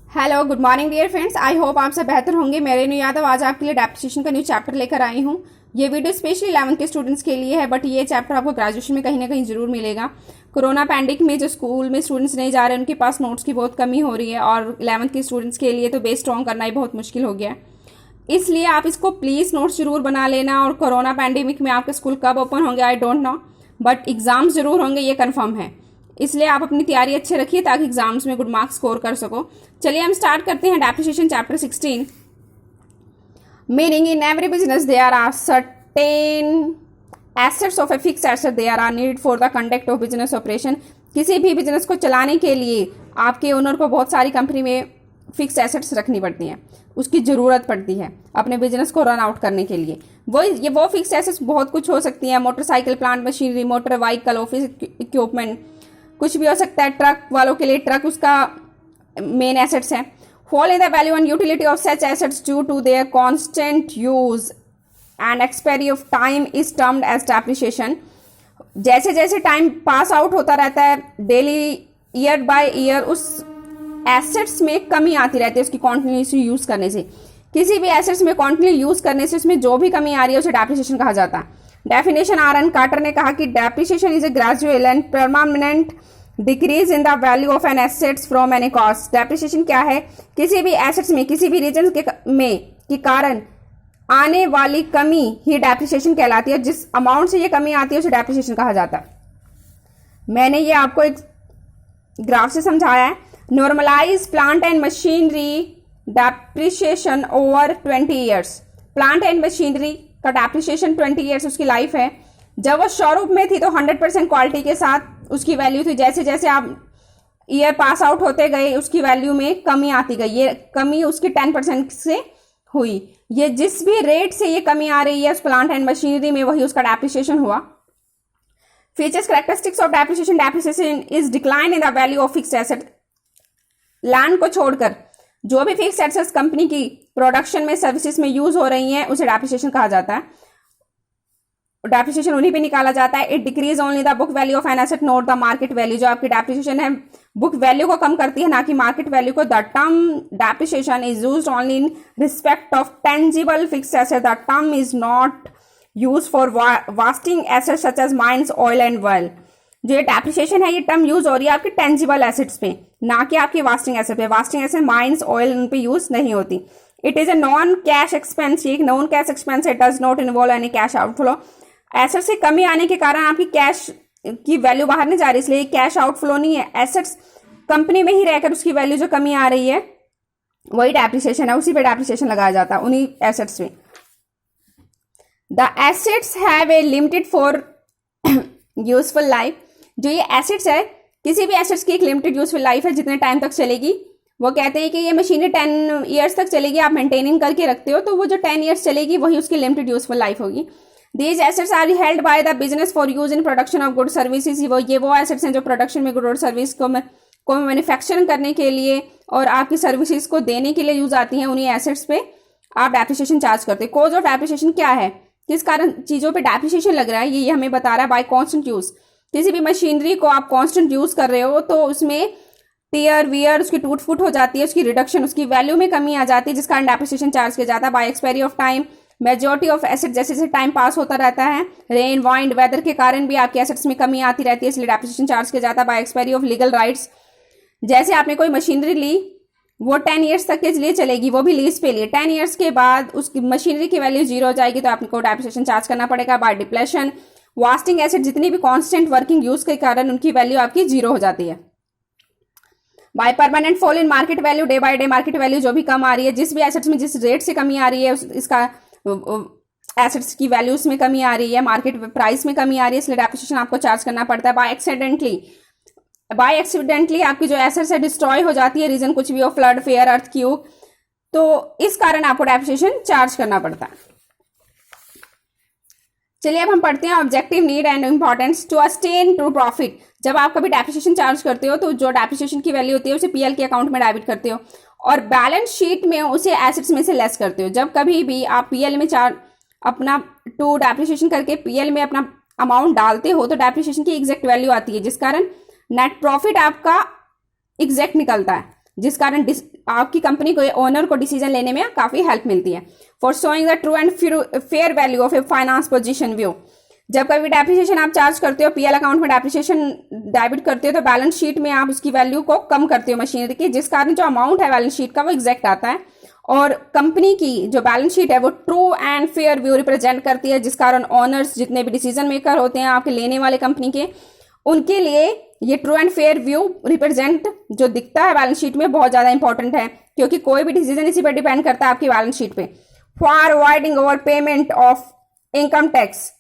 Hello good morning dear friends. I hope आप सब बेहतर होंगे। मैं रेनू यादव आज आपके लिए डेप्रिसिएशन का न्यू चैप्टर लेकर आई हूँ। ये वीडियो स्पेशली 11th के स्टूडेंट्स के लिए है, बट ये चैप्टर आपको ग्रेजुएशन में कहीं ना कहीं जरूर मिलेगा। कोरोना पैंडेमिक में जो स्कूल में स्टूडेंट्स नहीं जा रहे, उनके पास नोट्स की बहुत कमी हो रही है और 11th के स्टूडेंट्स के लिए तो बेस स्ट्रॉन्ग करना ही बहुत मुश्किल हो गया है। इसलिए आप इसको प्लीज़ नोट्स जरूर बना लेना। और कोरोना पैंडेमिक में आपके स्कूल कब ओपन होंगे I don't know, but exam जरूर होंगे, ये कन्फर्म है। इसलिए आप अपनी तैयारी अच्छे रखिए ताकि एग्जाम्स में गुड मार्क्स स्कोर कर सको। चलिए हम स्टार्ट करते हैं depreciation chapter 16। Meaning in every business there are certain assets of a fix asset there are need for the conduct of business operation. किसी भी बिजनेस को चलाने के लिए आपके ओनर को बहुत सारी कंपनी में फिक्स एसेट्स रखनी पड़ती हैं, उसकी ज़रूरत पड़ती है अपने बिजनेस को रन आउट करने के लिए। वो फिक्स एसेट्स बहुत कुछ हो सकती हैं, motorcycle, plant machinery, motor vehicle, office equipment, कुछ भी हो सकता है। ट्रक वालों के लिए ट्रक उसका मेन एसेट्स है। Fall in the value and utility of such assets due to their constant use and expiry of time is termed as depreciation. जैसे जैसे टाइम पास आउट होता रहता है डेली, ईयर बाय ईयर, उस assets में कमी आती रहती है उसकी कॉन्टिन्यूसली यूज करने से। किसी भी एसेट्स में कॉन्टिन्यू यूज करने से उसमें जो भी कमी आ रही है उसे डेप्रिसिएशन कहा जाता है। Definition RN. कार्टर ने कहा कि depreciation is a gradual and permanent decrease in the value of an assets from any cost. Depreciation क्या है? किसी भी एसेट्स में, किसी भी रीजन के कारण आने वाली कमी ही डेप्रिसिएशन कहलाती है। जिस अमाउंट से ये कमी आती है उसे डेप्रिसिएशन कहा जाता है। मैंने ये आपको एक ग्राफ से समझाया है। Normalise plant and machinery depreciation over 20 years. Plant and machinery का डेप्रिसिएशन 20 ईयर्स उसकी लाइफ है। जब वो शोरूम में थी तो 100% क्वालिटी के साथ उसकी वैल्यू थी। जैसे जैसे आप ईयर पास आउट होते गए उसकी वैल्यू में कमी आती गई। ये कमी उसकी 10% से हुई। ये जिस भी रेट से ये कमी आ रही है उस प्लांट एंड मशीनरी में, वही उसका डेप्रिसिएशन हुआ। Features characteristics of depreciation. Depreciation is decline in the value of fixed asset. Land को छोड़कर जो भी फिक्स्ड एसेट्स कंपनी की प्रोडक्शन में, सर्विसेज में यूज हो रही हैं उसे डेप्रिसिएशन कहा जाता है। डेप्रिसिएशन उन्हीं पे निकाला जाता है। It decrease only the book value of an asset, not the market value. जो आपकी डेप्रिसिएशन है बुक वैल्यू को कम करती है, ना कि मार्केट वैल्यू को। The term depreciation is used only in respect of tangible fixed asset. The term is not use for wasting assets such as mines, oil and well. जो ये depreciation है ये टर्म यूज हो रही है आपकी tangible assets पे, ना कि आपकी वास्टिंग एसेट पे। वास्टिंग एसेट, माइंस, ऑयल, उन पे यूज नहीं होती। It is a non cash expense. ये एक नॉन कैश एक्सपेंस है। Does not involve any cash outflow. Asset से कमी आने के कारण आपकी कैश की वैल्यू बाहर नहीं जा रही, इसलिए कैश आउटफ्लो नहीं है। एसेट्स कंपनी में ही रहकर उसकी वैल्यू जो कमी आ रही है वही डेप्रिसिएशन है, उसी पे डेप्रिसिएशन लगाया जाता है, उन्हीं एसेट्स में। The assets have a limited for useful life. जो ये एसेट्स है, किसी भी एसेट्स की एक लिमिटेड यूजफुल लाइफ है, जितने टाइम तक चलेगी। वो कहते हैं कि ये मशीनें 10 ईयर्स तक चलेगी, आप मेंटेनिंग करके रखते हो तो वो जो 10 ईयर्स चलेगी वही उसकी लिमिटेड यूजफुल लाइफ होगी। These assets are held by the business for use in production of good services. वो एसेट्स हैं जो प्रोडक्शन में गुड और सर्विस को मैन्युफैक्चरिंग करने के लिए और आपकी सर्विसेज को देने के लिए यूज आती हैं। उन्हीं एसेट्स पे आप डेप्रिसिएशन चार्ज करते हैं। कॉज ऑफ डेप्रिसिएशन क्या है, किस कारण चीजों पे डेप्रिसिएशन लग रहा है, ये हमें बता रहा है। By constant use. किसी भी मशीनरी को आप कांस्टेंट यूज कर रहे हो तो उसमें टीयर वियर उसकी टूट फूट हो जाती है, उसकी रिडक्शन, उसकी वैल्यू में कमी आ जाती है, जिस कारण डेप्रिसिएशन चार्ज किया जाता है। By expiry of time. Majority of asset जैसे जैसे टाइम पास होता रहता है, रेन, वाइंड, वेदर के कारण भी आपके एसेट्स में कमी आती रहती है, इसलिए डेप्रिसिएशन चार्ज किया जाता है। By expiry of legal rights. जैसे आपने कोई मशीनरी ली, वो 10 ईयर्स तक के लिए चलेगी, वो भी लीज पे लिए। 10 ईयर्स के बाद उसकी मशीनरी की वैल्यू 0 हो जाएगी तो आपको डेप्रिसिएशन चार्ज करना पड़ेगा। Bye depletion. वास्टिंग एसेट जितनी भी कांस्टेंट वर्किंग यूज के कारण उनकी वैल्यू आपकी 0 हो जाती है। By permanent fall in market value. Day by day market value जो भी कम आ रही है, जिस भी एसेट्स में जिस रेट से कमी आ रही है इसका एसेट्स की वैल्यूज में कमी आ रही है, मार्केट प्राइस में कमी आ रही है, इसलिए डेप्रिसिएशन आपको चार्ज करना पड़ता है। बाय एक्सीडेंटली आपकी जो एसेट्स है डिस्ट्रॉय हो जाती है, रीजन कुछ भी हो, फ्लड, फेयर, अर्थक्वेक, तो इस कारण आपको डेप्रिसिएशन चार्ज करना पड़ता है। चलिए अब हम पढ़ते हैं objective, need and importance to ascertain to profit. जब आप कभी डेप्रिसिएशन चार्ज करते हो तो जो डेप्रिसिएशन की वैल्यू होती है उसे पीएल के अकाउंट में डेबिट करते हो और बैलेंस शीट में उसे एसेट्स में से लेस करते हो। जब कभी भी आप पीएल में अपना टू डेप्रिसिएशन करके पीएल में अपना अमाउंट डालते हो तो डेप्रिसिएशन की एग्जैक्ट वैल्यू आती है, जिस कारण नेट प्रॉफिट आपका एग्जैक्ट निकलता है। जिस कारण आपकी कंपनी को ओनर को डिसीजन लेने में काफी हेल्प मिलती है। For showing the true and fair value of A finance position view, जब कभी डेप्रिसिएशन आप चार्ज करते हो, पीएल अकाउंट में डेप्रिसिएशन डेबिट करते हो, तो बैलेंस शीट में आप उसकी वैल्यू को कम करते हो मशीनरी की, जिस कारण जो अमाउंट है बैलेंस शीट का वो एग्जैक्ट आता है। और कंपनी की जो बैलेंस शीट है वो true and fair view represent करती है, जिस कारण ओनर्स जितने भी डिसीजन मेकर होते हैं आपके लेने वाले कंपनी के, उनके लिए ये true and fair view represent जो दिखता है बैलेंस शीट में बहुत ज्यादा इंपॉर्टेंट है, क्योंकि कोई भी डिसीजन इसी पर डिपेंड करता है आपकी बैलेंस शीट पे। For avoiding over payment of income tax,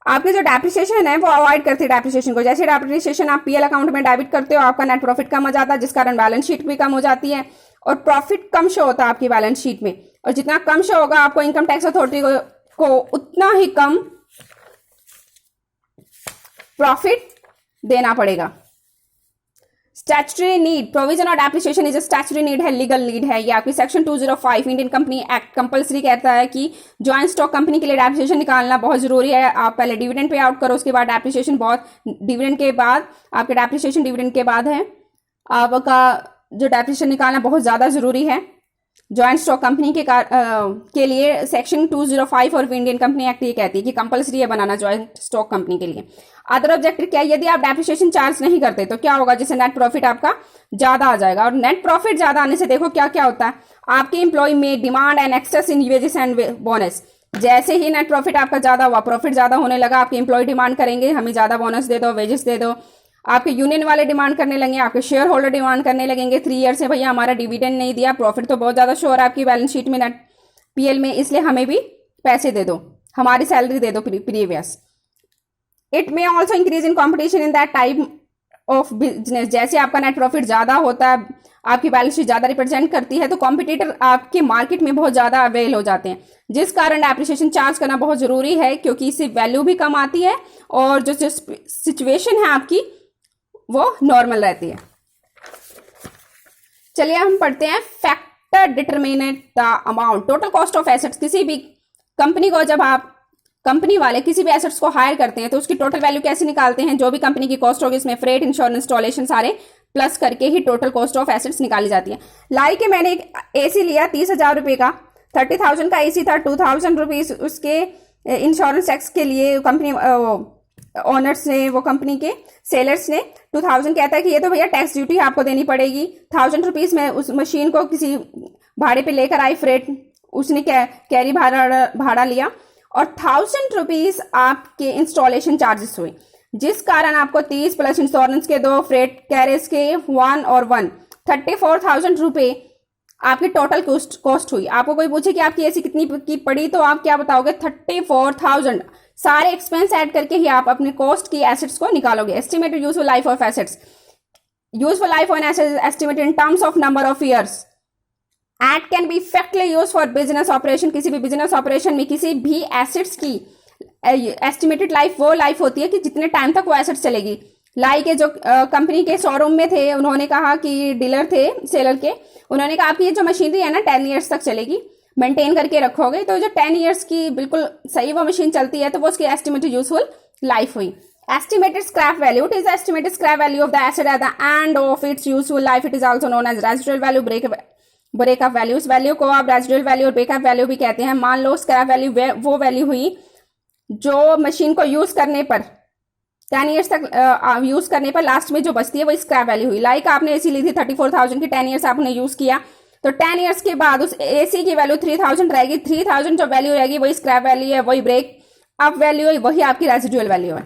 आपकी जो डेप्रिसिएशन है वो अवॉइड करती है डेप्रिसिएशन को। जैसे डेप्रिसिएशन आप पीएल अकाउंट में डेबिट करते हो, आपका नेट प्रॉफिट कम हो जाता है, जिस कारण बैलेंस शीट भी कम हो जाती है और प्रॉफिट कम शो होता है आपकी बैलेंस शीट में। और जितना कम शो होगा आपको इनकम टैक्स अथॉरिटी को उतना ही कम प्रॉफिट देना पड़ेगा। Statutory need, provision of depreciation is a statutory need है, लीगल नीड है। ये आपकी section 205 Indian company act compulsory कहता है कि ज्वाइंट स्टॉक कंपनी के लिए डेप्रिसिएशन निकालना बहुत जरूरी है। आप पहले डिविडेंड पे आउट करो, उसके बाद डेप्रिसिएशन, बहुत डिविडेंड के बाद आपके डेप्रिसिएशन डिविडेंड के बाद है, आपका जो डेप्रिसिएशन निकालना बहुत ज्यादा जरूरी है ज्वाइंट स्टॉक कंपनी के लिए। सेक्शन 205 और इंडियन कंपनी एक्ट ये कहती है कि कंपलसरी है बनाना ज्वाइंट स्टॉक कंपनी के लिए। अदर ऑब्जेक्टिव क्या है, यदि आप डेप्रिसिएशन चार्ज नहीं करते तो क्या होगा, जैसे नेट प्रॉफिट आपका ज्यादा आ जाएगा। और नेट प्रॉफिट ज्यादा आने से देखो क्या क्या होता है, आपके एम्प्लॉय में demand and excess in wages and bonus. जैसे ही नेट प्रॉफिट आपका ज्यादा हुआ, प्रॉफिट ज्यादा होने लगा, आपके एम्प्लॉय डिमांड करेंगे हमें ज्यादा बोनस दे दो, वेजेस दे दो। आपके यूनियन वाले डिमांड करने लगेंगे, आपके शेयर होल्डर डिमांड करने लगेंगे 3 ईयर से, भैया हमारा डिविडेंड नहीं दिया, प्रॉफिट तो बहुत ज्यादा शो हो रहा है आपकी बैलेंस शीट में नेट पीएल में, इसलिए हमें भी पैसे दे दो, हमारी सैलरी दे दो previous. It may also increase in competition in that type of business. जैसे आपका नेट प्रॉफिट ज्यादा होता है, आपकी बैलेंस शीट ज्यादा रिप्रेजेंट करती है, तो कॉम्पिटिटर आपके मार्केट में बहुत ज्यादा अवेल हो जाते हैं, जिस कारण डेप्रिसिएशन चार्ज करना बहुत जरूरी है, क्योंकि इससे वैल्यू भी कम आती है और जो सिचुएशन है आपकी वो नॉर्मल रहती है। चलिए हम पढ़ते हैं factor determinate the amount total cost of assets. किसी भी कंपनी को जब आप कंपनी वाले किसी भी एसेट्स को हायर करते हैं तो उसकी टोटल वैल्यू कैसे निकालते हैं, जो भी कंपनी की कॉस्ट होगी इसमें फ्रेट, इंश्योरेंस, इंस्टॉलेशन सारे प्लस करके ही टोटल कॉस्ट ऑफ एसेट्स निकाली जाती है। लाइक मैंने एक एसी लिया 30,000 रुपए का, 30,000 का एसी था, 2,000 रुपीज उसके इंश्योरेंस टैक्स के लिए कंपनी ओनर्स ने, वो कंपनी के सेलर्स ने 2,000 कहता है कि ये तो भैया टैक्स ड्यूटी आपको देनी पड़ेगी। 1,000 रुपीज में उस मशीन को किसी भाड़े पे लेकर आई, फ्रेट उसने कैरी भाड़ा लिया, और 1,000 रुपीज आपके इंस्टॉलेशन चार्जेस हुए, जिस कारण आपको 30 प्लस इंश्योरेंस के 2, फ्रेट कैरेज के 1 और 1, 34,000 रुपए आपकी टोटल कॉस्ट हुई। आपको कोई पूछे कि आपकी एसी कितनी की पड़ी, तो आप क्या बताओगे, 34,000। सारे एक्सपेंस ऐड करके ही आप अपने कॉस्ट की एसेट्स को निकालोगे। Estimated useful life of assets, useful life of an asset estimated in terms of number of years at can be effectively use for business operation. किसी भी बिजनेस ऑपरेशन में किसी भी एसेट्स की एस्टिमेटेड लाइफ वो life होती है कि जितने टाइम तक वो एसेट्स चलेगी। लाइक जो कंपनी के शोरूम में थे, उन्होंने कहा कि डीलर थे सेलर के, उन्होंने कहा आपकी ये जो मशीनरी है ना 10 ईयर्स तक चलेगी, मेंटेन करके रखोगे तो जो 10 ईयर्स की बिल्कुल सही वो मशीन चलती है, तो वो उसकी एस्टिमेटेड यूजफुल लाइफ हुई। Estimated scrap value, it is estimated scrap value of the asset at the end of its useful life. It is also known as residual value, breakup value. इस value को आप residual value और breakup value भी कहते हैं। मान लो scrap value वो वैल्यू हुई जो मशीन को यूज करने पर 10 ईयर्स तक यूज करने पर लास्ट में जो बचती है वो स्क्रैप वैल्यू हुई। लाइक आपने एसी ली थी 34,000 की, 10 ईयर्स आपने यूज किया, तो 10 ईयर्स के बाद उस एसी की वैल्यू 3,000 रहेगी। 3,000 जो वैल्यू रहेगी वही स्क्रैप वैल्यू है, वही ब्रेक अप वैल्यू है, वही आपकी रेजिडुअल वैल्यू है।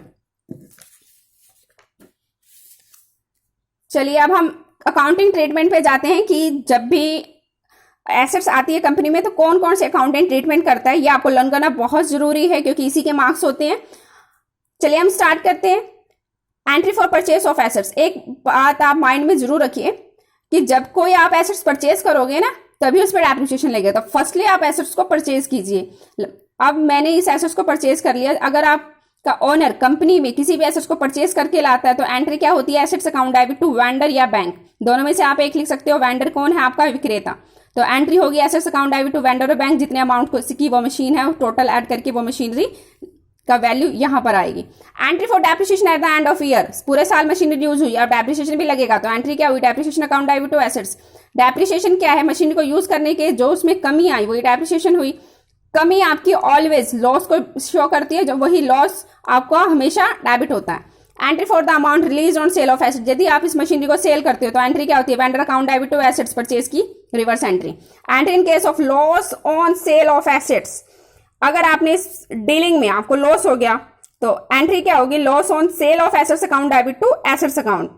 चलिए अब हम अकाउंटिंग ट्रीटमेंट पे जाते हैं कि जब भी एसेट्स आती है कंपनी में तो कौन कौन से अकाउंटेंट ट्रीटमेंट करता है, ये आपको लर्न करना बहुत जरूरी है क्योंकि इसी के मार्क्स होते हैं। चलिए हम स्टार्ट करते हैं। Entry for purchase of assets. एक बात आप माइंड में जरूर रखिए कि जब कोई आप एसेट्स परचेज करोगे ना तभी उस पर डेप्रिसिएशन लगेगा, तो फर्स्टली आप एसेट्स को परचेज कीजिए। अब मैंने इस एसेट्स को परचेज कर लिया, अगर आपका ओनर कंपनी में किसी भी एसेट्स को परचेज करके लाता है तो एंट्री क्या होती है, assets account debit to vendor या बैंक, दोनों में से आप एक लिख सकते हो। वेंडर कौन है, आपका विक्रेता, तो एंट्री होगी assets account debit to vendor और बैंक, जितने अमाउंट की वो मशीन है टोटल ऐड करके वो मशीनरी का वैल्यू यहाँ पर आएगी। Entry for depreciation eight the end of year, पूरे साल मशीनरी यूज हुई, अब डेप्रिसिएशन भी लगेगा, तो एंट्री क्या हुई, depreciation account debit to assets. Depreciation क्या है, मशीनरी को यूज करने के जो उसमें कमी आई वही डेप्रिसिएशन हुई। कमी आपकी ऑलवेज लॉस को शो करती है, जो वही लॉस आपको हमेशा डेबिट होता है। Entry for the amount release on sale of asset, यदि आप इस मशीनरी को सेल करते हो तो एंट्री क्या होती है, vendor account debit to assets purchase की reverse entry. Entry in case of loss on sale of assets, अगर आपने इस डीलिंग में आपको लॉस हो गया तो एंट्री क्या होगी, loss on sale of assets account debit to assets account.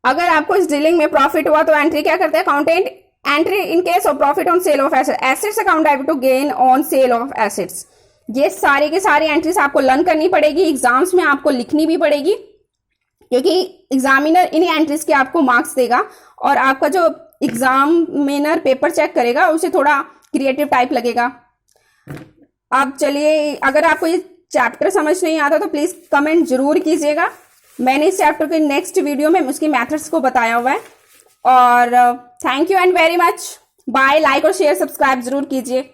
अगर आपको इस डीलिंग में प्रॉफिट हुआ तो एंट्री क्या करते हैं, accountant entry in case of profit on sale of assets account debit to gain on sale of assets. ये सारी की सारी एंट्रीज आपको लर्न करनी पड़ेगी, एग्जाम्स में आपको लिखनी भी पड़ेगी, क्योंकि एग्जामिनर इन्हीं एंट्रीज के आपको मार्क्स देगा और आपका जो एग्जामिनर पेपर चेक करेगा उसे थोड़ा क्रिएटिव टाइप लगेगा। अब चलिए, अगर आपको ये चैप्टर समझ नहीं आता तो प्लीज कमेंट जरूर कीजिएगा। मैंने इस चैप्टर के नेक्स्ट वीडियो में उसकी मेथड्स को बताया हुआ है। और thank you and very much, bye. Like और शेयर सब्सक्राइब जरूर कीजिए।